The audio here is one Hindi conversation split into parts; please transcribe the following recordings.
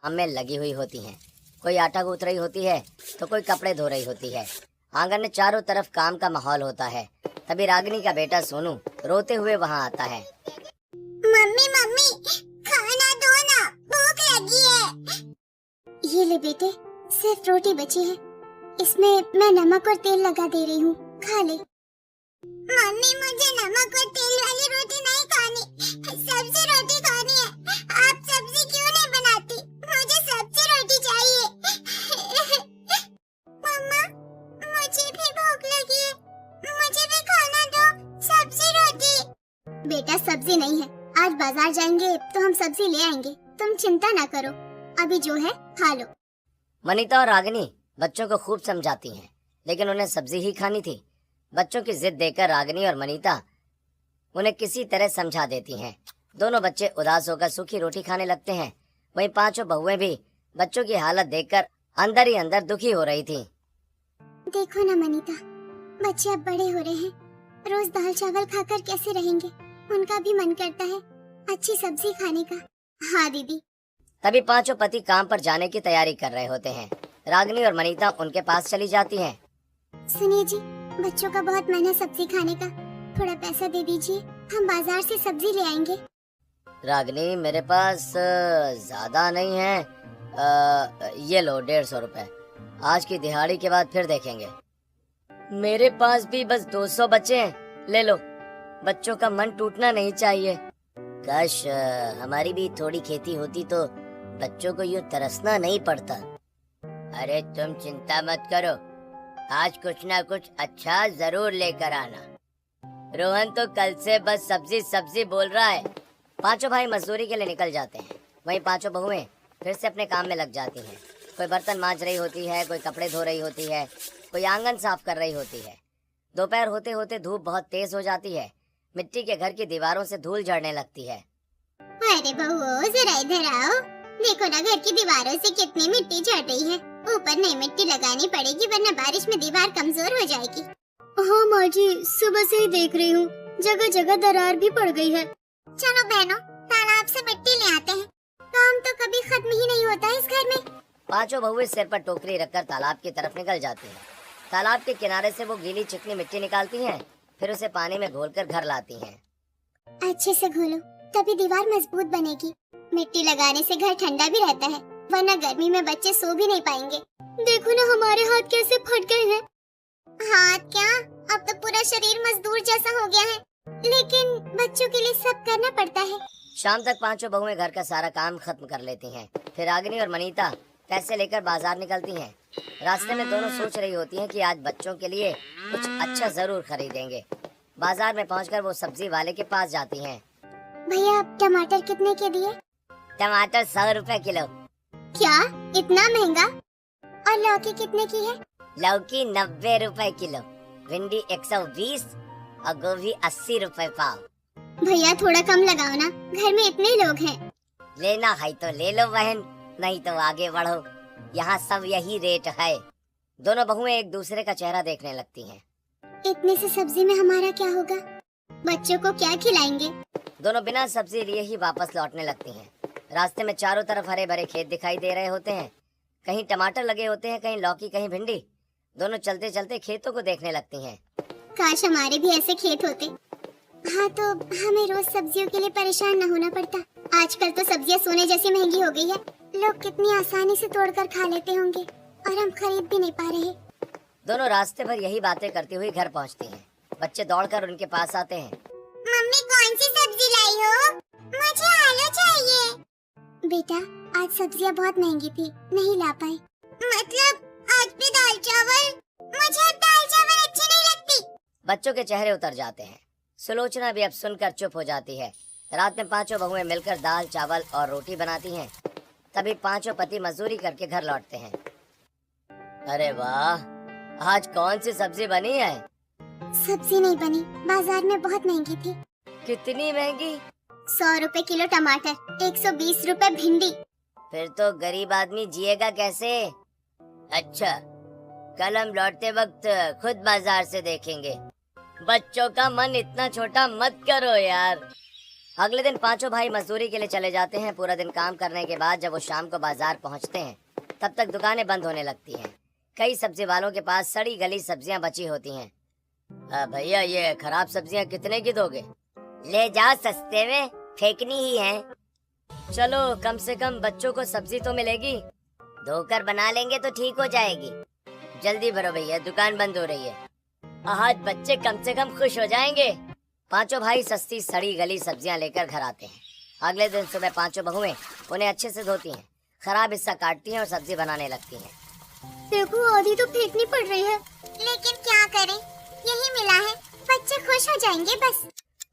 काम में लगी हुई होती हैं। कोई आटा गूंथ रही होती है तो कोई कपड़े धो रही होती है। आंगन में चारों तरफ काम का माहौल होता है। तभी रागिनी का बेटा सोनू रोते हुए वहाँ आता है। मम्मी मम्मी, खाना दो ना, भूख लगी है। ये ले बेटे, सिर्फ रोटी बची है, इसमें मैं नमक और तेल लगा दे रही हूँ, खा ले। मम्मी मुझे नमक और तेल वाली रोटी नहीं खानी, सब्जी रोटी खानी है। आप सब्जी क्यों नहीं बनाती? मुझे सब्जी रोटी चाहिए। मम्मा, मुझे भी भूख लगी है, मुझे भी खाना दो, सब्जी रोटी। बेटा सब्जी नहीं है, आज बाजार जाएंगे तो हम सब्जी ले आएंगे, तुम चिंता ना करो, अभी जो है खा लो। मनीता और रागिनी बच्चों को खूब समझाती हैं, लेकिन उन्हें सब्जी ही खानी थी। बच्चों की जिद देखकर रागिनी और मनीता उन्हें किसी तरह समझा देती हैं। दोनों बच्चे उदास होकर सूखी रोटी खाने लगते हैं। वहीं पांचों बहुएं भी बच्चों की हालत देखकर अंदर ही अंदर दुखी हो रही थी। देखो ना मनीता, बच्चे अब बड़े हो रहे हैं, रोज दाल चावल खाकर कैसे रहेंगे? उनका भी मन करता है अच्छी सब्जी खाने का। हाँ दीदी। तभी पांचों पति काम पर जाने की तैयारी कर रहे होते हैं। रागिनी और मनीता उनके पास चली जाती हैं। सुनिए जी, बच्चों का बहुत मन है सब्जी खाने का, थोड़ा पैसा दे दीजिए, हम बाजार से सब्जी ले आएंगे। रागिनी, मेरे पास ज्यादा नहीं है, ये लो 150 रुपए, आज की दिहाड़ी के बाद फिर देखेंगे। मेरे पास भी बस 200 बचे हैं, ले लो, बच्चों का मन टूटना नहीं चाहिए। काश हमारी भी थोड़ी खेती होती तो बच्चों को यूँ तरसना नहीं पड़ता। अरे तुम चिंता मत करो, आज कुछ ना कुछ अच्छा जरूर लेकर आना। रोहन तो कल से बस सब्जी सब्जी बोल रहा है। पांचों भाई मजदूरी के लिए निकल जाते हैं। वहीं पांचों बहुएं फिर से अपने काम में लग जाती हैं। कोई बर्तन मांज रही होती है, कोई कपड़े धो रही होती है, कोई आंगन साफ कर रही होती है। दोपहर होते होते धूप बहुत तेज हो जाती है। मिट्टी के घर की दीवारों से धूल झड़ने लगती है। अरे बहू जरा इधर आओ, देखो ना घर की दीवारों से कितनी मिट्टी झड़ रही है। ऊपर नई मिट्टी लगानी पड़ेगी वरना बारिश में दीवार कमजोर हो जाएगी। हाँ माँ जी, सुबह से ही देख रही हूँ, जगह जगह दरार भी पड़ गई है। चलो बहनों, तालाब से मिट्टी ले आते हैं, काम तो कभी खत्म ही नहीं होता इस घर में। पांचों बहुएं सिर पर टोकरी रखकर तालाब की तरफ निकल जाती हैं। तालाब के किनारे से वो गीली चिकनी मिट्टी निकालती हैं, फिर उसे पानी में घोलकर घर लाती हैं। अच्छे से घोलो, तभी दीवार मजबूत बनेगी। मिट्टी लगाने से घर ठंडा भी रहता है, वरना गर्मी में बच्चे सो भी नहीं पाएंगे। देखो ना हमारे हाथ कैसे फट गए हैं। हाथ क्या, अब तो पूरा शरीर मजदूर जैसा हो गया है, लेकिन बच्चों के लिए सब करना पड़ता है। शाम तक पांचों बहुएं घर का सारा काम खत्म कर लेती हैं। फिर रागिनी और मनीता पैसे लेकर बाजार निकलती हैं। रास्ते में दोनों सोच रही होती हैं कि आज बच्चों के लिए कुछ अच्छा जरूर खरीदेंगे। बाजार में पहुंचकर वो सब्जी वाले के पास जाती हैं। भैया टमाटर कितने के दिए? टमाटर 100 रुपए किलो। क्या, इतना महंगा? और लौकी कितने की है? लौकी 90 रुपए किलो, भिंडी 120 और गोभी 80 रुपए पाव। भैया थोड़ा कम लगाओ ना, घर में इतने लोग हैं। लेना है तो ले लो बहन, नहीं तो आगे बढ़ो, यहाँ सब यही रेट है। दोनों बहुएं एक दूसरे का चेहरा देखने लगती हैं। इतने से सब्जी में हमारा क्या होगा? बच्चों को क्या खिलाएंगे? दोनों बिना सब्जी लिए ही वापस लौटने लगती हैं। रास्ते में चारों तरफ हरे भरे खेत दिखाई दे रहे होते हैं। कहीं टमाटर लगे होते हैं, कहीं लौकी, कहीं भिंडी। दोनों चलते चलते खेतों को देखने लगती हैं। काश हमारे भी ऐसे खेत होते। हाँ तो हमें रोज सब्जियों के लिए परेशान न होना पड़ता। आजकल तो सब्जियाँ सोने जैसी महंगी हो गई है, लोग कितनी आसानी से तोड़कर खा लेते होंगे और हम खरीद भी नहीं पा रहे। दोनों रास्ते भर यही बातें करती हुई घर पहुँचती हैं। बच्चे दौड़कर उनके पास आते हैं। मम्मी कौन सी सब्जी लाई हो? मुझे आलू चाहिए। बेटा आज सब्जियाँ बहुत महंगी थी, नहीं ला पाए। मतलब आज भी दाल चावल? मुझे दाल चावल अच्छी नहीं लगती। बच्चों के चेहरे उतर जाते हैं। सुलोचना भी अब सुनकर चुप हो जाती है। रात में पांचों बहुएं मिलकर दाल चावल और रोटी बनाती हैं। तभी पांचों पति मजदूरी करके घर लौटते हैं। अरे वाह, आज कौन सी सब्जी बनी है? सब्जी नहीं बनी, बाजार में बहुत महंगी थी। कितनी महंगी? 100 रुपए किलो टमाटर, 120 रुपए भिंडी। फिर तो गरीब आदमी जिएगा कैसे? अच्छा, कल हम लौटते वक्त खुद बाजार से देखेंगे। बच्चों का मन इतना छोटा मत करो यार। अगले दिन पांचों भाई मजदूरी के लिए चले जाते हैं। पूरा दिन काम करने के बाद जब वो शाम को बाजार पहुंचते हैं तब तक दुकानें बंद होने लगती हैं। कई सब्जी वालों के पास सड़ी गली सब्जियां बची होती हैं। भैया ये खराब सब्जियां कितने की दोगे? ले जाओ, सस्ते में फेंकनी ही है। चलो कम से कम बच्चों को सब्जी तो मिलेगी। धोकर बना लेंगे तो ठीक हो जाएगी। जल्दी भरो भैया, दुकान बंद हो रही है। आज बच्चे कम से कम खुश हो जाएंगे। पांचों भाई सस्ती सड़ी गली सब्जियां लेकर घर आते हैं। अगले दिन सुबह पांचों बहुएं उन्हें अच्छे से धोती हैं, खराब हिस्सा काटती हैं और सब्जी बनाने लगती हैं। देखो आधी तो फेंकनी पड़ रही है, लेकिन क्या करें, यही मिला है, बच्चे खुश हो जाएंगे बस।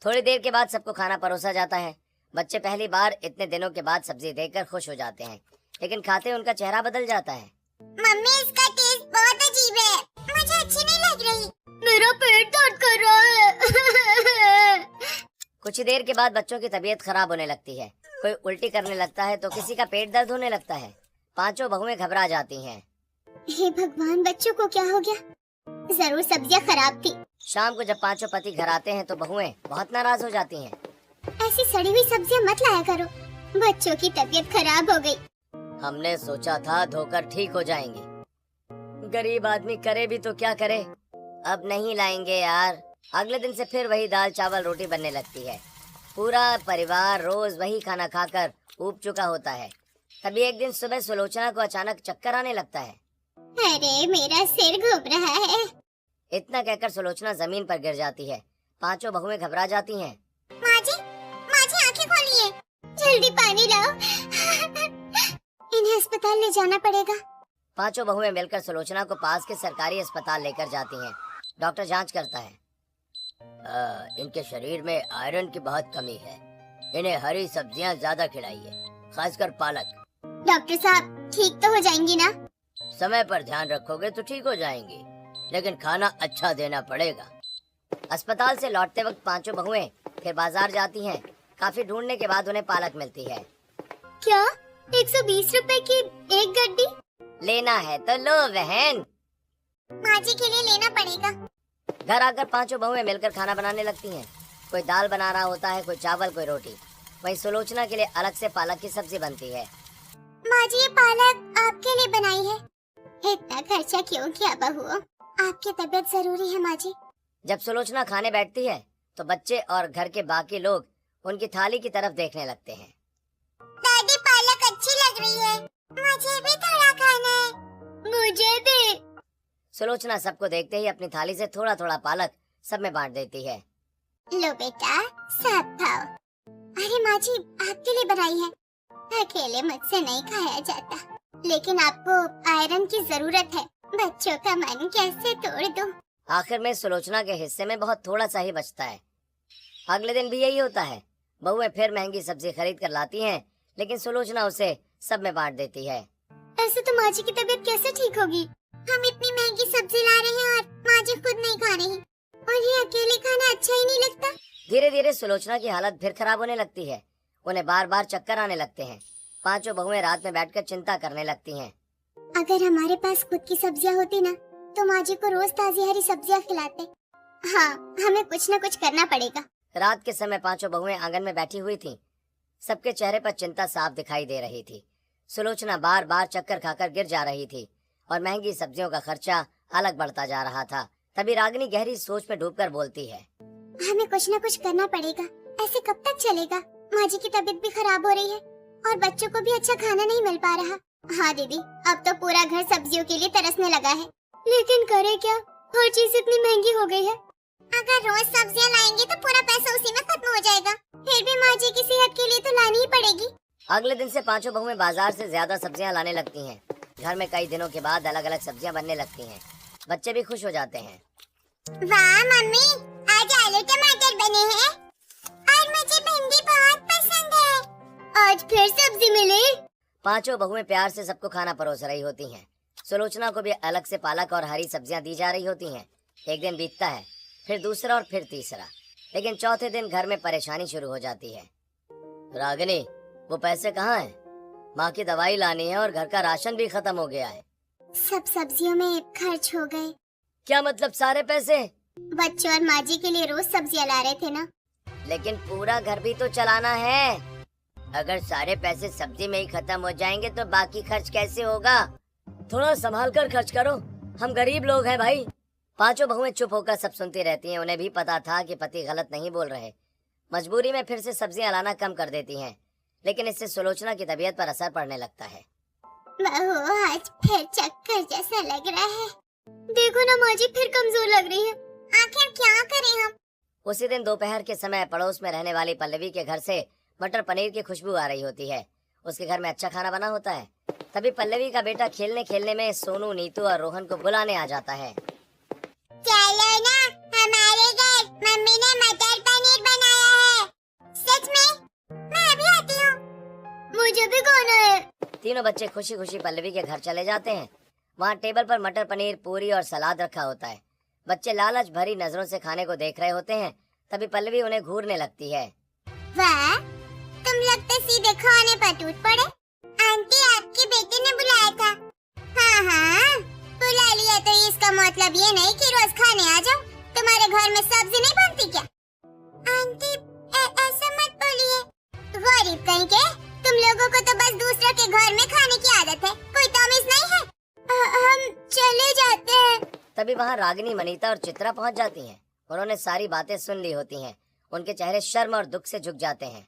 थोड़ी देर के बाद सबको खाना परोसा जाता है। बच्चे पहली बार इतने दिनों के बाद सब्जी देखकर खुश हो जाते हैं, लेकिन खाते उनका चेहरा बदल जाता है। मम्मी इसका टेस्ट बहुत अजीब है, मुझे अच्छी नहीं लग रही। मेरा पेट दर्द कर रहा है। कुछ ही देर के बाद बच्चों की तबीयत खराब होने लगती है। कोई उल्टी करने लगता है तो किसी का पेट दर्द होने लगता है। पांचों बहुएं घबरा जाती हैं। हे भगवान, बच्चों को क्या हो गया? जरूर सब्जियां खराब थी। शाम को जब पांचों पति घर आते हैं तो बहुएं बहुत नाराज हो जाती हैं। ऐसी सड़ी हुई सब्जियां मत लाया करो, बच्चों की तबीयत खराब हो गई। हमने सोचा था धोकर ठीक हो जाएंगे। गरीब आदमी करे भी तो क्या करे। अब नहीं लाएंगे यार। अगले दिन से फिर वही दाल चावल रोटी बनने लगती है। पूरा परिवार रोज वही खाना खाकर ऊब चुका होता है। तभी एक दिन सुबह सुलोचना को अचानक चक्कर आने लगता है। अरे मेरा सिर घूम रहा है। इतना कहकर सुलोचना जमीन पर गिर जाती है। पांचों बहुएं घबरा जाती हैं। माँ जी आंखें खोलिए, जल्दी पानी लाओ। इन्हें अस्पताल ले जाना पड़ेगा। पांचों बहुएं मिलकर सुलोचना को पास के सरकारी अस्पताल लेकर जाती हैं। डॉक्टर जांच करता है। इनके शरीर में आयरन की बहुत कमी है। इन्हें हरी सब्जियां ज्यादा खिलाइए, खासकर पालक। डॉक्टर साहब ठीक तो हो जाएंगी ना? समय पर ध्यान रखोगे तो ठीक हो जाएंगी, लेकिन खाना अच्छा देना पड़ेगा। अस्पताल से लौटते वक्त पांचों बहुएं फिर बाजार जाती हैं। काफी ढूंढने के बाद उन्हें पालक मिलती है। क्या 120 रुपए की एक गड्डी? लेना है तो लो बहन। माँ जी के लिए लेना पड़ेगा। घर आकर पांचों बहुएं मिलकर खाना बनाने लगती हैं। कोई दाल बना रहा होता है, कोई चावल, कोई रोटी। वहीं सुलोचना के लिए अलग से पालक की सब्जी बनती है। माँ जी ये पालक आपके लिए बनाई है। इतना खर्चा क्यों किया बहुओं? आपकी तबीयत जरूरी है माँ जी। जब सुलोचना खाने बैठती है तो बच्चे और घर के बाकी लोग उनकी थाली की तरफ देखने लगते हैं। दादी पालक अच्छी लग रही है, मुझे भी थोड़ा खाना है। मुझे भी। सुलोचना सबको देखते ही अपनी थाली से थोड़ा थोड़ा पालक सब में बांट देती है। लो बेटा सब खाओ। अरे माँ जी आपके लिए बनाई है, अकेले मुझसे नहीं खाया जाता। लेकिन आपको आयरन की जरूरत है, बच्चों का मन कैसे तोड़ दूं? आखिर में सुलोचना के हिस्से में बहुत थोड़ा सा ही बचता है। अगले दिन भी यही होता है। बहुएं फिर महंगी सब्जी खरीद कर लाती हैं, लेकिन सुलोचना उसे सब में बांट देती है। ऐसे तो माँ जी की तबीयत कैसे ठीक होगी? हम इतनी महंगी सब्जी ला रहे हैं और माँ जी खुद नहीं खा रही, और ये अकेले खाना अच्छा ही नहीं लगता। धीरे धीरे सुलोचना की हालत फिर खराब होने लगती है। उन्हें बार बार चक्कर आने लगते हैं। पांचों बहुएं रात में बैठकर चिंता करने लगती हैं। अगर हमारे पास खुद की सब्जियां होती ना तो माँ जी को रोज ताजी हरी सब्जियां खिलाते। हाँ हमें कुछ न कुछ करना पड़ेगा। रात के समय पांचों बहुएं आंगन में बैठी हुई थीं। सबके चेहरे पर चिंता साफ दिखाई दे रही थी। सुलोचना बार बार चक्कर खाकर गिर जा रही थी और महंगी सब्जियों का खर्चा अलग बढ़ता जा रहा था। तभी रागिनी गहरी सोच में डूबकर बोलती है। हमें कुछ न कुछ करना पड़ेगा, ऐसे कब तक चलेगा? माँ जी की तबीयत भी खराब हो रही है और बच्चों को भी अच्छा खाना नहीं मिल पा रहा। हाँ दीदी, अब तो पूरा घर सब्जियों के लिए तरसने लगा है, लेकिन करे क्या, हर चीज इतनी महंगी हो गई है। अगर रोज सब्जियां लाएंगे तो पूरा पैसा उसी में खत्म हो जाएगा। फिर भी माँ जी की सेहत के लिए तो लानी ही पड़ेगी। अगले दिन से पांचों बहुएं बाजार से ज्यादा सब्जियां लाने लगती हैं। घर में कई दिनों के बाद अलग अलग सब्जियां बनने लगती हैं। बच्चे भी खुश हो जाते हैं। वाह मम्मी, आज आलू टमाटर बने हैं और मुझे भिंडी बहुत पसंद है। आज फिर सब्जी मिली। पांचों बहुएं प्यार से सबको खाना परोस रही होती हैं। सुलोचना को भी अलग से पालक और हरी सब्जियां दी जा रही होती हैं। एक दिन बीतता है, फिर दूसरा और फिर तीसरा, लेकिन चौथे दिन घर में परेशानी शुरू हो जाती है। रागिनी, वो पैसे कहाँ हैं? माँ की दवाई लानी है और घर का राशन भी खत्म हो गया है। सब सब्जियों में खर्च हो गए। क्या मतलब सारे पैसे? बच्चों और माँ जी के लिए रोज सब्जियां ला रहे थे ना, लेकिन पूरा घर भी तो चलाना है। अगर सारे पैसे सब्जी में ही खत्म हो जाएंगे तो बाकी खर्च कैसे होगा? थोड़ा संभाल कर खर्च करो, हम गरीब लोग हैं भाई। पांचों बहुएं चुप होकर सब सुनती रहती हैं। उन्हें भी पता था कि पति गलत नहीं बोल रहे। मजबूरी में फिर से सब्जियां लाना कम कर देती हैं, लेकिन इससे सुलोचना की तबीयत पर असर पड़ने लगता है। बहू, आज फिर चक्कर जैसा लग रहा है। देखो ना माँ जी, फिर कमजोर लग रही है। आखिर क्या करें हम? उसी दिन दोपहर के समय पड़ोस में रहने वाली पल्लवी के घर से मटर पनीर की खुशबू आ रही होती है। उसके घर में अच्छा खाना बना होता है। तभी पल्लवी का बेटा खेलने खेलने में सोनू, नीतू और रोहन को बुलाने आ जाता है। चलो ना हमारे घर, मम्मी ने मटर पनीर बनाया है। सच में? मैं भी आती हूँ। मुझे भी खाना है। तीनों बच्चे खुशी खुशी पल्लवी के घर चले जाते हैं। वहाँ टेबल पर मटर पनीर, पूरी और सलाद रखा होता है। बच्चे लालच भरी नजरों से खाने को देख रहे होते हैं। तभी पल्लवी उन्हें घूरने लगती है। वाह, तुम लोग तो सीधे खाने पर टूट पड़े। आंटी, आपके बेटे ने बुलाया था। हाँ, बुला लिया तो इसका मतलब ये नहीं कि रोज खाने आ जाओ। तुम्हारे घर में सब्जी नहीं बनती क्या? आंटी, ऐसा मत बोलिए। गरीब कहीं के, तुम लोगों को तो बस दूसरों के घर में खाने की आदत है, कोई तमीज नहीं है। हम चले जाते हैं। तभी वहाँ रागिनी, मनीता और चित्रा पहुँच जाती हैं। उन्होंने सारी बातें सुन ली होती हैं। उनके चेहरे शर्म और दुख से झुक जाते हैं।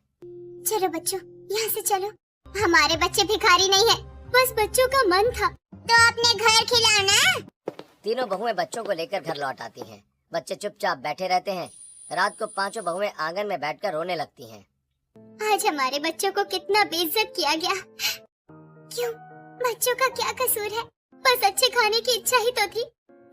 चलो बच्चों, यहाँ से चलो। हमारे बच्चे भिखारी नहीं है, बस बच्चों का मन था। तो अपने घर खिलाना। तीनों बहुएं बच्चों को लेकर घर लौट आती हैं। बच्चे चुपचाप बैठे रहते हैं। रात को पांचों बहुएं आंगन में बैठकर रोने लगती हैं। आज हमारे बच्चों को कितना बेइज्जत किया गया। क्यों? बच्चों का क्या कसूर है? बस अच्छे खाने की इच्छा ही तो थी।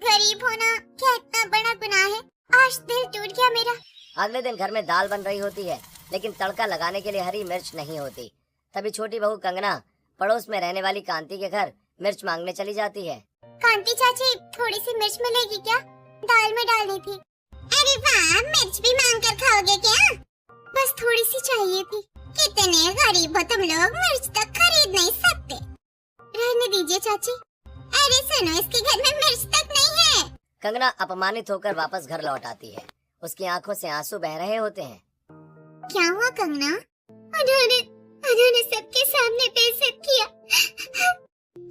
गरीब होना क्या इतना बड़ा गुनाह है? आज दिल टूट गया मेरा। अगले दिन घर में दाल बन रही होती है, लेकिन तड़का लगाने के लिए हरी मिर्च नहीं होती। तभी छोटी बहू कंगना पड़ोस में रहने वाली कांति के घर मिर्च मांगने चली जाती है। कांति चाची, थोड़ी सी मिर्च मिलेगी क्या? दाल में डालनी थी। अरे वाह, मिर्च भी मांग कर खाओगे क्या? बस थोड़ी सी चाहिए थी। कितने गरीब हो तुम लोग, मिर्च तक खरीद नहीं सकते। रहने दीजिए चाची। अरे सुनो, इसके घर में मिर्च तक नहीं है। कंगना अपमानित होकर वापस घर लौट आती है। उसकी आंखों से आंसू बह रहे होते हैं। क्या हुआ कंगना? उन्होंने सबके सामने बेइज्जत किया।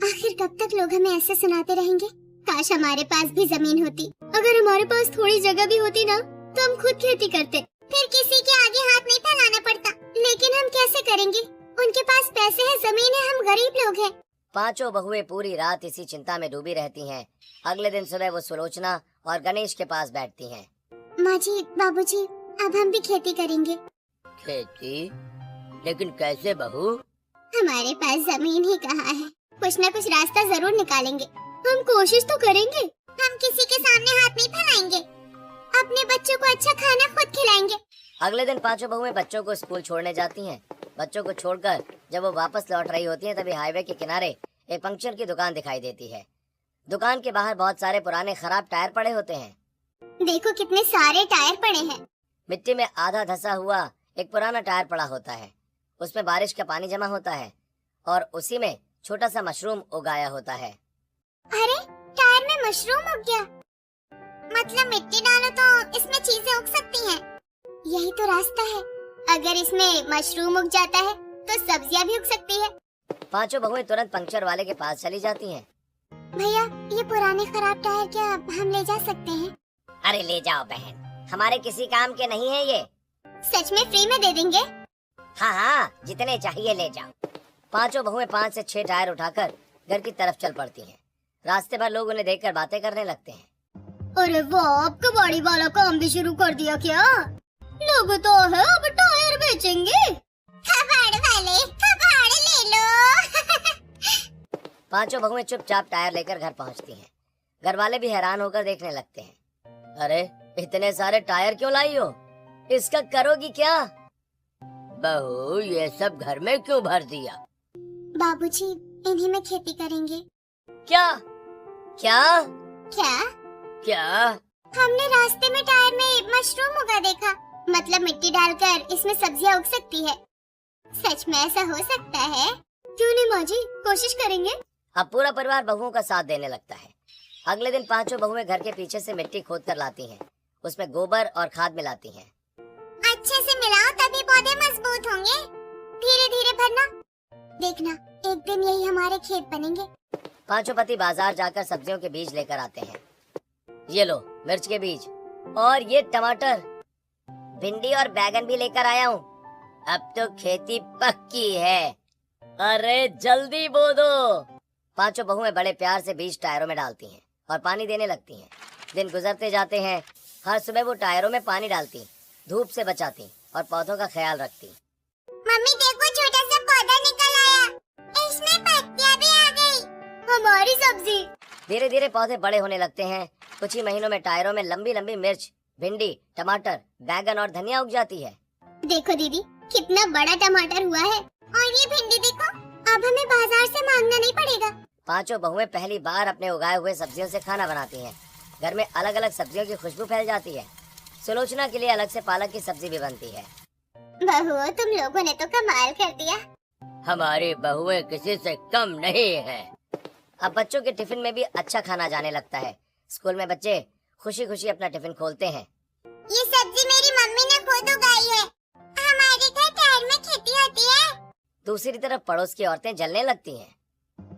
आखिर कब तक लोग हमें ऐसे सुनाते रहेंगे? काश हमारे पास भी जमीन होती। अगर हमारे पास थोड़ी जगह भी होती ना, तो हम खुद खेती करते। फिर किसी के आगे हाथ नहीं फैलाना पड़ता। लेकिन हम कैसे करेंगे? उनके पास पैसे है, जमीन है, हम गरीब लोग हैं। पांचों बहुएं पूरी रात इसी चिंता में डूबी रहती हैं। अगले दिन सुबह वो सुलोचना और गणेश के पास बैठती हैं। माँ जी, बाबूजी, अब हम भी खेती करेंगे। खेती? लेकिन कैसे बहू? हमारे पास जमीन ही कहाँ है, कुछ न कुछ रास्ता जरूर निकालेंगे। हम कोशिश तो करेंगे। हम किसी के सामने हाथ नहीं फैलाएंगे। अपने बच्चों को अच्छा खाना खुद खिलाएंगे। अगले दिन पांचों बहुएं बच्चों को स्कूल छोड़ने जाती हैं। बच्चों को छोड़कर जब वो वापस लौट रही होती हैं, तभी हाईवे के किनारे एक पंक्चर की दुकान दिखाई देती है। दुकान के बाहर बहुत सारे पुराने खराब टायर पड़े होते हैं। देखो कितने सारे टायर पड़े हैं। मिट्टी में आधा धंसा हुआ एक पुराना टायर पड़ा होता है। उसमें बारिश का पानी जमा होता है और उसी में छोटा सा मशरूम उगाया होता है। अरे, टायर में मशरूम उग गया। मतलब मिट्टी डालो तो इसमें चीजें उग सकती हैं। यही तो रास्ता है। अगर इसमें मशरूम उग जाता है तो सब्जियां भी उग सकती है। पांचों बहुएं तुरंत पंक्चर वाले के पास चली जाती हैं। भैया, ये पुराने खराब टायर क्या हम ले जा सकते हैं? अरे ले जाओ बहन, हमारे किसी काम के नहीं है ये। सच में फ्री में दे देंगे? हाँ हाँ, जितने चाहिए ले जाओ। पांचों बहुएं 5 से 6 टायर उठाकर घर की तरफ चल पड़ती हैं। रास्ते भर लोग उन्हें देखकर बातें करने लगते हैं। अरे वाह, कबाड़ी वाला काम भी शुरू कर दिया क्या? लोग तो है अब टायर बेचेंगे। कबाड़ वाले, कबाड़ ले लो। पांचों बहुएं चुपचाप टायर लेकर घर पहुंचती हैं। घर वाले भी हैरान होकर देखने लगते हैं। अरे, इतने सारे टायर क्यों लाई हो? इसका करोगी क्या? बहू, ये सब घर में क्यों भर दिया? बाबूजी, इन्हीं में खेती करेंगे। क्या क्या क्या? क्या? हमने रास्ते में टायर में मशरूम उगा देखा। मतलब मिट्टी डालकर इसमें सब्जियां उग सकती है। सच में ऐसा हो सकता है? क्यों नहीं माँ जी, कोशिश करेंगे। अब पूरा परिवार बहुओं का साथ देने लगता है। अगले दिन पांचों बहुएं घर के पीछे से मिट्टी खोद कर लाती हैं। उसमें गोबर और खाद मिलाती हैं। अच्छे से मिलाओ तभी पौधे मजबूत होंगे। धीरे धीरे भरना, देखना एक दिन यही हमारे खेत बनेंगे। पांचों पति बाजार जाकर सब्जियों के बीज लेकर आते हैं। ये लो मिर्च के बीज, और ये टमाटर, भिंडी और बैगन भी लेकर आया हूँ। अब तो खेती पक्की है। अरे जल्दी बो दो। पांचों बहुएं बड़े प्यार से बीज टायरों में डालती हैं और पानी देने लगती हैं। दिन गुजरते जाते हैं। हर सुबह वो टायरों में पानी डालती, धूप से बचाती और पौधों का ख्याल रखती। मम्मी देखो छोटा सा पौधा निकल आया, इसमें पत्तियां भी आ गई। हमारी सब्जी। धीरे धीरे पौधे बड़े होने लगते हैं। कुछ ही महीनों में टायरों में लंबी लंबी मिर्च, भिंडी, टमाटर, बैगन और धनिया उग जाती है। देखो दीदी कितना बड़ा टमाटर हुआ है, और ये भिंडी देखो, अब हमें बाजार से मांगना नहीं पड़ेगा। पांचों बहुएं पहली बार अपने उगाए हुए सब्जियों से खाना बनाती हैं। घर में अलग अलग सब्जियों की खुशबू फैल जाती है। सुलोचना के लिए अलग से पालक की सब्जी भी बनती है। बहू तुम लोगों ने तो कमाल कर दिया। हमारी बहुएं किसी से कम नहीं है। अब बच्चों के टिफिन में भी अच्छा खाना जाने लगता है। स्कूल में बच्चे खुशी खुशी अपना टिफिन खोलते हैं। ये सब्जी मेरी मम्मी ने खुद उगाई है, हमारे घर टायर में खेती होती है। दूसरी तरफ पड़ोस की औरतें जलने लगती हैं।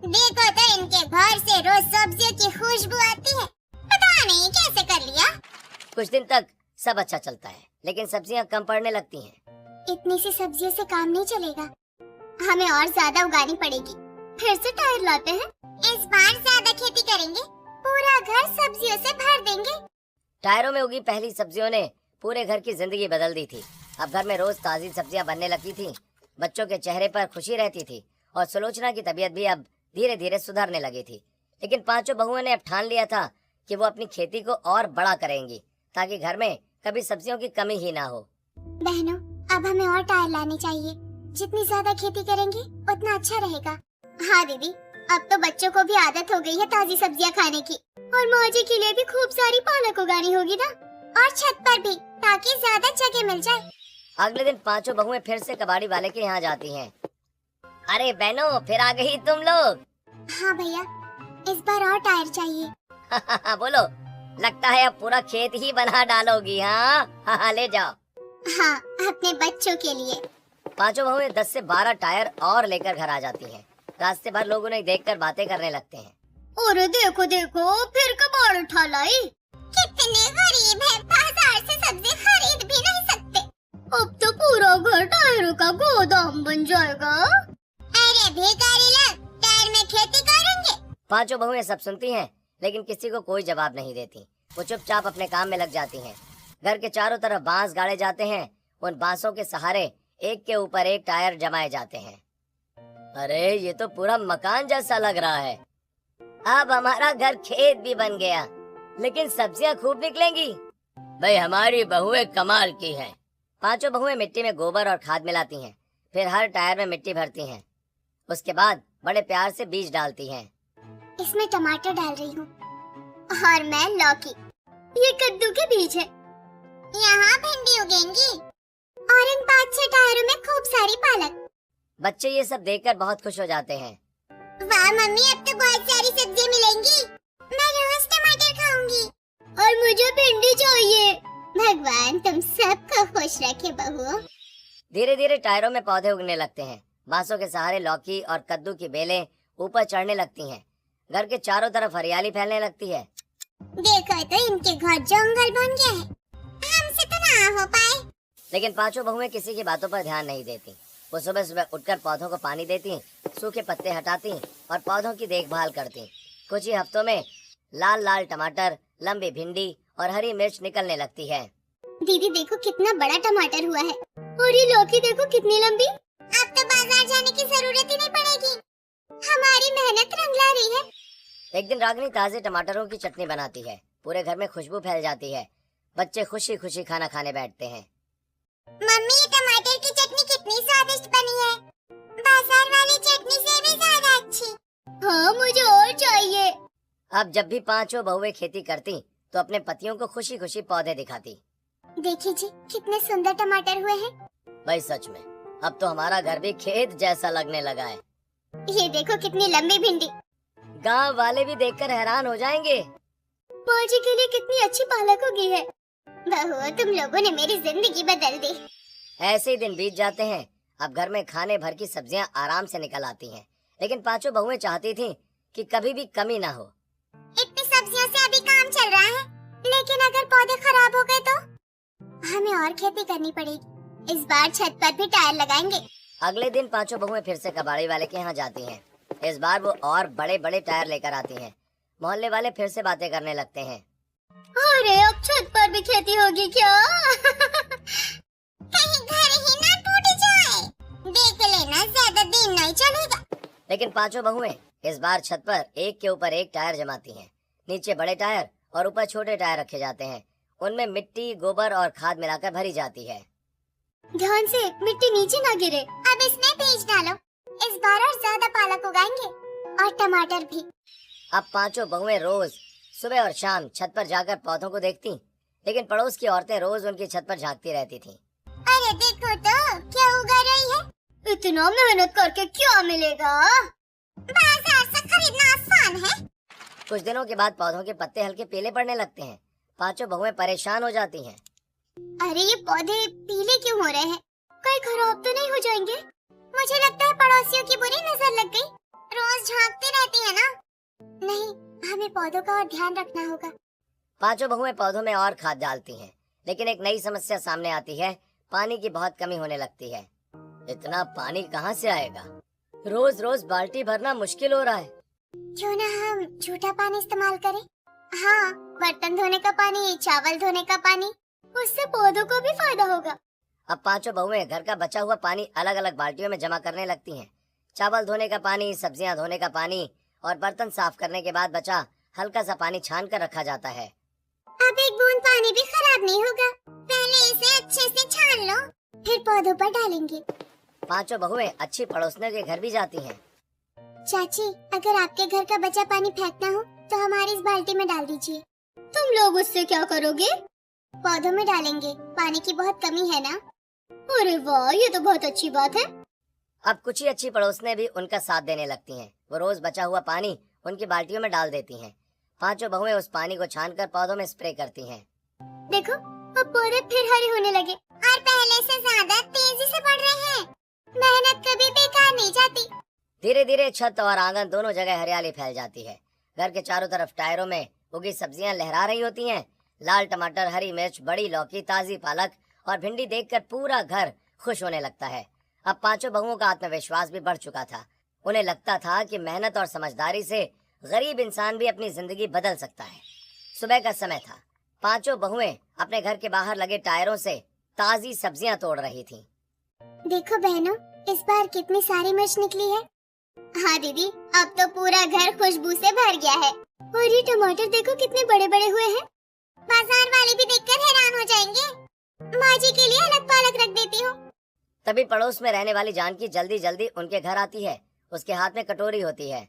देखो तो इनके घर से रोज सब्जियों की खुशबू आती है, पता नहीं कैसे कर लिया। कुछ दिन तक सब अच्छा चलता है, लेकिन सब्जियां कम पड़ने लगती हैं। इतनी सी सब्जियों से काम नहीं चलेगा, हमें और ज्यादा उगानी पड़ेगी। फिर से टायर लाते हैं। इस बार ज्यादा खेती करेंगे, पूरा घर सब्जियों से भर देंगे। टायरों में उगी पहली सब्जियों ने पूरे घर की जिंदगी बदल दी थी। अब घर में रोज ताजी सब्जियां बनने लगी थी। बच्चों के चेहरे पर खुशी रहती थी और सुलोचना की तबीयत भी अब धीरे धीरे सुधरने लगी थी। लेकिन पांचों बहुओं ने अब ठान लिया था कि वो अपनी खेती को और बड़ा करेंगी, ताकि घर में कभी सब्जियों की कमी ही ना हो। बहनों अब हमें और टायर लाने चाहिए। जितनी ज्यादा खेती करेंगे उतना अच्छा रहेगा। हाँ दीदी, अब तो बच्चों को भी आदत हो गई है ताजी सब्जियां खाने की, और माँ जी के लिए भी खूब सारी पालक उगानी होगी ना, और छत पर भी, ताकि ज्यादा जगह मिल जाए। अगले दिन पांचों बहुएं फिर से कबाड़ी वाले के यहाँ जाती हैं। अरे बहनों, फिर आ गई तुम लोग। हाँ भैया, इस बार और टायर चाहिए। बोलो, लगता है अब पूरा खेत ही बना डालोगी। हाँ, ले जाओ। हाँ, अपने बच्चों के लिए। पांचों बहुएं 10 से 12 टायर और लेकर घर आ जाती हैं। रास्ते भर लोग उन्हें देखकर बातें करने लगते हैं। अरे देखो देखो, फिर कबाड़ उठा लाई। कितने गरीब हैं, बाजार से सब्जी खरीद भी नहीं सकते। अब तो पूरा घर टायरों का गोदाम बन जाएगा। अरे भिखारी लोग, टायर में खेती करेंगे। पांचों बहुएं सब सुनती हैं, लेकिन किसी को कोई जवाब नहीं देती। वो चुपचाप अपने काम में लग जाती हैं। घर के चारों तरफ बांस गाड़े जाते हैं। उन बांसों के सहारे एक के ऊपर एक टायर जमाए जाते हैं। अरे ये तो पूरा मकान जैसा लग रहा है। अब हमारा घर खेत भी बन गया, लेकिन सब्जियां खूब निकलेंगी। भाई हमारी बहुएं कमाल की हैं। पांचों बहुएं मिट्टी में गोबर और खाद मिलाती हैं, फिर हर टायर में मिट्टी भरती हैं। उसके बाद बड़े प्यार से बीज डालती हैं। इसमें टमाटर डाल रही हूँ, और मैं लौकी। ये कद्दू के बीज है। यहाँ भिंडी उगेंगी, और इन 5-6 टायरों में खूब सारी पालक। बच्चे ये सब देखकर बहुत खुश हो जाते हैं। वाह मम्मी, अब तो बहुत सारी सब्जी मिलेंगी। मैं रोज टमाटर खाऊंगी, और मुझे भिंडी चाहिए। भगवान तुम सबको खुश रखे बहू। धीरे धीरे टायरों में पौधे उगने लगते हैं। बांसों के सहारे लौकी और कद्दू की बेलें ऊपर चढ़ने लगती हैं। घर के चारों तरफ हरियाली फैलने लगती है। देखो तो इनके घर जंगल बन गया है, हमसे तो ना हो पाए। लेकिन पांचों बहुएं किसी की बातों पर ध्यान नहीं देती। वो सुबह सुबह उठकर पौधों को पानी देती, सूखे पत्ते हटाती और पौधों की देखभाल करती। कुछ ही हफ्तों में लाल लाल टमाटर, लंबी भिंडी और हरी मिर्च निकलने लगती है। दीदी देखो कितना बड़ा टमाटर हुआ है, और ये लौकी देखो कितनी लंबी। अब तो बाजार जाने की जरूरत ही नहीं पड़ेगी, हमारी मेहनत रंग ला रही है। एक दिन रागिनी ताजे टमाटरों की चटनी बनाती है। पूरे घर में खुशबू फैल जाती है। बच्चे खुशी खुशी खाना खाने बैठते हैं। मम्मी ये टमाटर की चटनी कितनी स्वादिष्ट बनी है, बाजार वाली चटनी से भी ज्यादा अच्छी। हाँ मुझे और चाहिए। अब जब भी पांचों बहुएं खेती करती तो अपने पतियों को खुशी खुशी पौधे दिखाती। देखिए जी कितने सुंदर टमाटर हुए हैं। भाई सच में अब तो हमारा घर भी खेत जैसा लगने लगा है। ये देखो कितनी लंबी भिंडी। गांव वाले भी देखकर हैरान हो जाएंगे। माँ जी के लिए कितनी अच्छी पालक उगी है। बहू, तुम लोगों ने मेरी जिंदगी बदल दी। ऐसे ही दिन बीत जाते हैं। अब घर में खाने भर की सब्जियां आराम से निकल आती हैं, लेकिन पांचों बहुएं चाहती थीं कि कभी भी कमी ना हो। इतनी सब्जियों से अभी काम चल रहा है, लेकिन अगर पौधे खराब हो गए तो हमें और खेती करनी पड़ेगी। इस बार छत पर भी टायर लगाएंगे। अगले दिन पांचों बहुएं फिर से कबाड़ी वाले के यहाँ जाती हैं। इस बार वो और बड़े बड़े टायर लेकर आती हैं। मोहल्ले वाले फिर से बातें करने लगते हैं। अरे, अब छत पर भी खेती होगी क्या? कहीं घर ही ना टूट जाए। देख लेना, ज्यादा दिन नहीं चलेगा। लेकिन पांचों बहुएं इस बार छत पर एक के ऊपर एक टायर जमाती हैं। नीचे बड़े टायर और ऊपर छोटे टायर रखे जाते हैं। उनमें मिट्टी, गोबर और खाद मिलाकर भरी जाती है। ध्यान से, मिट्टी नीचे ना गिरे। अब इसमें बीज डालो। इस बार और ज्यादा पालक उगाएंगे और टमाटर भी। अब पांचों बहुएं रोज सुबह और शाम छत पर जाकर पौधों को देखती, लेकिन पड़ोस की औरतें रोज उनकी छत पर झांकती रहती थीं। अरे देखो तो, क्या उगा रही है? इतना मेहनत करके क्या मिलेगा? बाजार से खरीदना आसान है। कुछ दिनों के बाद पौधों के पत्ते हल्के पीले पड़ने लगते हैं। पांचों बहुएं परेशान हो जाती हैं। अरे, ये पौधे पीले क्यों हो रहे हैं? कहीं खराब तो नहीं हो जाएंगे? मुझे लगता है पड़ोसियों की बुरी नजर लग गई। रोज झांकती रहती है ना। नहीं, हमें पौधों का और ध्यान रखना होगा। पांचों बहुएं पौधों में और खाद डालती हैं, लेकिन एक नई समस्या सामने आती है। पानी की बहुत कमी होने लगती है। इतना पानी कहाँ से आएगा? रोज रोज बाल्टी भरना मुश्किल हो रहा है। क्यों ना हम झूठा पानी इस्तेमाल करें? हाँ, बर्तन धोने का पानी, चावल धोने का पानी, उससे पौधों को भी फायदा होगा। अब पांचों बहुएं घर का बचा हुआ पानी अलग अलग बाल्टियों में जमा करने लगती हैं। चावल धोने का पानी, सब्जियां धोने का पानी और बर्तन साफ करने के बाद बचा हल्का सा पानी छान कर रखा जाता है। अब एक बूंद पानी भी खराब नहीं होगा। पहले इसे अच्छे से छान लो, फिर पौधों पर डालेंगे। पांचों बहुएं अच्छी पड़ोसियों के घर भी जाती हैं। चाची, अगर आपके घर का बचा पानी फेंकना हो तो हमारी इस बाल्टी में डाल दीजिए। तुम लोग उससे क्या करोगे? पौधों में डालेंगे। पानी की बहुत कमी है ना। अरे वाह, ये तो बहुत अच्छी बात है। अब कुछ ही अच्छी पड़ोसियां भी उनका साथ देने लगती हैं। वो रोज बचा हुआ पानी उनकी बाल्टियों में डाल देती हैं। पांचों बहुएं उस पानी को छानकर पौधों में स्प्रे करती हैं। देखो, अब पौधे फिर हरे होने लगे और पहले से ज्यादा तेजी से बढ़ रहे हैं। मेहनत कभी बेकार नहीं जाती। धीरे धीरे छत और आंगन दोनों जगह हरियाली फैल जाती है। घर के चारों तरफ टायरों में उगी सब्जियां लहरा रही होती हैं। लाल टमाटर, हरी मिर्च, बड़ी लौकी, ताजी पालक और भिंडी देखकर पूरा घर खुश होने लगता है। अब पांचों बहुओं का आत्मविश्वास भी बढ़ चुका था। उन्हें लगता था कि मेहनत और समझदारी से गरीब इंसान भी अपनी जिंदगी बदल सकता है। सुबह का समय था। पांचों बहुएं अपने घर के बाहर लगे टायरों से ताजी सब्जियां तोड़ रही थीं। देखो बहनों, इस बार कितनी सारी मिर्च निकली है। हाँ दीदी, अब तो पूरा घर खुशबू से भर गया है। और ये टमाटर देखो कितने बड़े बड़े हुए हैं। बाजार वाले भी देखकर हैरान हो जाएंगे। माँ जी के लिए अलग पालक रख देती हूँ। तभी पड़ोस में रहने वाली जानकी जल्दी जल्दी उनके घर आती है। उसके हाथ में कटोरी होती है।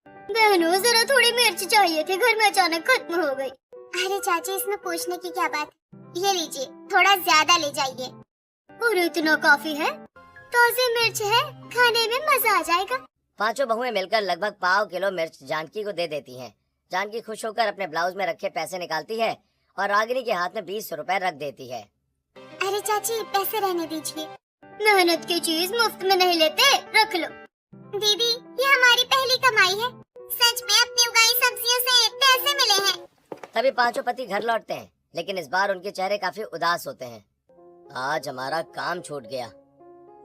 बहनों, जरा थोड़ी मिर्च चाहिए थी, घर में अचानक खत्म हो गई। अरे चाची, इसमें पूछने की क्या बात। ये लीजिए, थोड़ा ज्यादा ले जाइए। और इतना काफी है। ताज़ी मिर्च है, खाने में मजा आ जाएगा। पांचों बहुएं मिलकर लगभग पाव किलो मिर्च जानकी को दे देती हैं। जानकी खुश होकर अपने ब्लाउज में रखे पैसे निकालती है और रागिनी के हाथ में 20 रुपए रख देती है। अरे चाची, पैसे रहने दीजिए। मेहनत की चीज मुफ्त में नहीं लेते, रख लो। दीदी, ये हमारी पहली कमाई है। सच में अपनी उगाई सब्जियों से पैसे मिले हैं। तभी पांचों पति घर लौटते हैं, लेकिन इस बार उनके चेहरे काफी उदास होते हैं। आज हमारा काम छूट गया।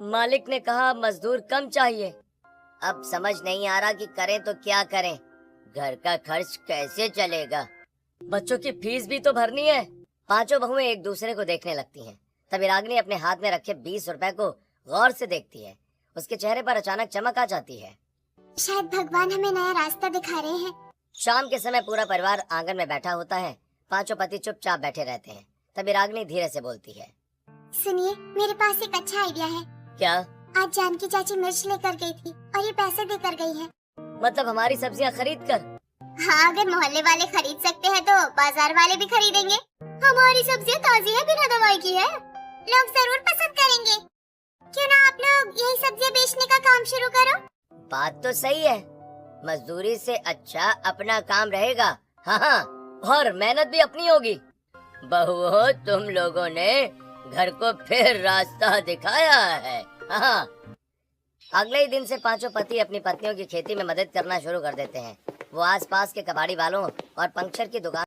मालिक ने कहा मजदूर कम चाहिए। अब समझ नहीं आ रहा कि करें तो क्या करें। घर का खर्च कैसे चलेगा? बच्चों की फीस भी तो भरनी है। पांचों बहुएं एक दूसरे को देखने लगती हैं। तभी रागिनी अपने हाथ में रखे 20 रुपए को गौर से देखती है। उसके चेहरे पर अचानक चमक आ जाती है। शायद भगवान हमें नया रास्ता दिखा रहे हैं। शाम के समय पूरा परिवार आंगन में बैठा होता है। पांचों पति चुपचाप बैठे रहते हैं। तभी रागिनी धीरे से बोलती है। सुनिए, मेरे पास एक अच्छा आइडिया है। क्या? आज जानकी चाची मिर्च लेकर गई थी और ये पैसे देकर गई है। मतलब हमारी सब्जियां खरीद कर? हाँ, अगर मोहल्ले वाले खरीद सकते हैं तो बाजार वाले भी खरीदेंगे। हमारी सब्जियां ताजी है, बिना दवाई की है। लोग जरूर पसंद करेंगे। क्यों ना आप लोग यही सब्जियां बेचने का काम शुरू करो? बात तो सही है। मजदूरी से अच्छा अपना काम रहेगा। हाँ, और मेहनत भी अपनी होगी। बहुओं, तुम लोगों ने घर को फिर रास्ता दिखाया है। हाँ। अगले ही दिन से पांचों पति अपनी पत्नियों की खेती में मदद करना शुरू कर देते हैं। वो आसपास के कबाड़ी वालों और पंक्चर की दुकान